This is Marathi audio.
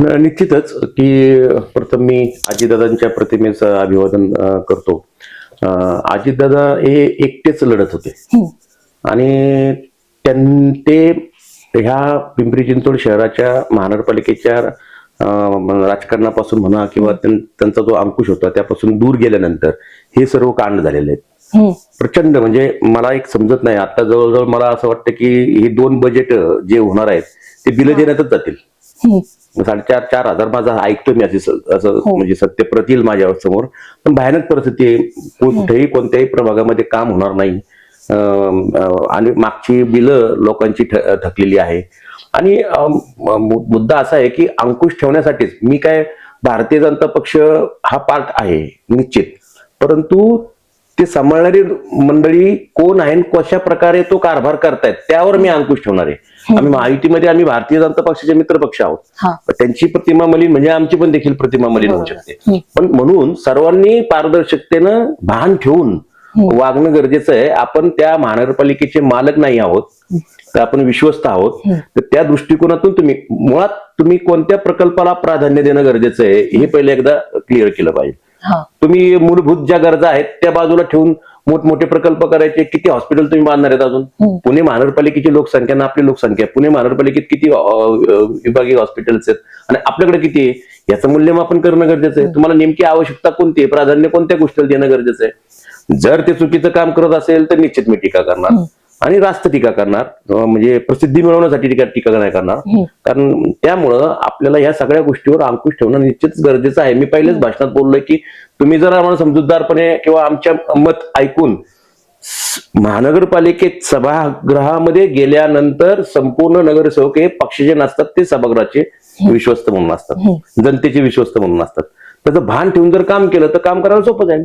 निश्चितच की प्रथम मी अजितदादांच्या प्रतिमेचं अभिवादन करतो. अजितदादा हे एकटेच लढत होते आणि ते ह्या पिंपरी चिंचवड शहराच्या महानगरपालिकेच्या राजकारणापासून म्हणा किंवा त्यांचा जो अंकुश होता त्यापासून दूर गेल्यानंतर हे सर्व कांड झालेले आहेत. प्रचंड म्हणजे मला एक समजत नाही, आता जवळजवळ मला असं वाटतं की हे 2 बजेट जे होणार आहेत ते बिल देण्यातच जातील. 4,500 माझा ऐकतो मी असं म्हणजे सत्य प्रत येईल माझ्या समोर, पण भयानक परिस्थिती आहे. कुठेही कोणत्याही प्रभागामध्ये काम होणार नाही आणि मागची बिलं लोकांची थकलेली आहे. आणि मुद्दा असा आहे की अंकुश ठेवण्यासाठीच मी काय भारतीय जनता पक्ष हा पार्ट आहे निश्चित, परंतु ते सांभाळणारी मंडळी कोण आहे, कशा प्रकारे तो कारभार करतायत त्यावर मी अंकुश ठेवणार आहे. आम्ही महायुतीमध्ये आम्ही भारतीय जनता पक्षाचे मित्र पक्ष आहोत. त्यांची प्रतिमा मलिन म्हणजे आमची पण देखील प्रतिमा मलिन होऊ शकते, पण म्हणून सर्वांनी पारदर्शकतेनं भान ठेवून वागणं गरजेचं आहे. आपण त्या महानगरपालिकेचे मालक नाही आहोत, तर आपण विश्वस्त आहोत. तर त्या दृष्टिकोनातून तुम्ही कोणत्या प्रकल्पाला प्राधान्य देणं गरजेचं आहे हे पहिले एकदा क्लिअर केलं पाहिजे. तुम्ही मूलभूत ज्या गरजा आहेत त्या बाजूला ठेवून मोठमोठे प्रकल्प करायचे. किती हॉस्पिटल तुम्ही बांधणार आहेत अजून? पुणे महानगरपालिकेची लोकसंख्या ना आपली लोकसंख्या, पुणे महानगरपालिकेत किती विभागीय हॉस्पिटल्स आहेत आणि आपल्याकडे किती आहे याचं मूल्यमापन करणं गरजेचं आहे. तुम्हाला नेमकी आवश्यकता कोणती आहे, प्राधान्य कोणत्या गोष्टीला देणं गरजेचं आहे. जर ते चुकीचं काम करत असेल तर निश्चित मी टीका करणार आणि रास्त टीका करणार, म्हणजे प्रसिद्धी मिळवण्यासाठी टीका नाही करणार. कारण त्यामुळं आपल्याला या सगळ्या गोष्टीवर अंकुश ठेवणं निश्चितच गरजेचं आहे. मी पहिलेच भाषणात बोललोय की तुम्ही जर आम्हाला समजूतदारपणे किंवा आमच्या मत ऐकून महानगरपालिकेत सभागृहामध्ये गेल्यानंतर संपूर्ण नगरसेवक हे पक्षाचे नसतात, ते सभागृहाचे विश्वस्त म्हणून असतात, जनतेचे विश्वस्त म्हणून असतात. त्याचं भान ठेवून जर काम केलं तर काम करायला सोपं जाईल.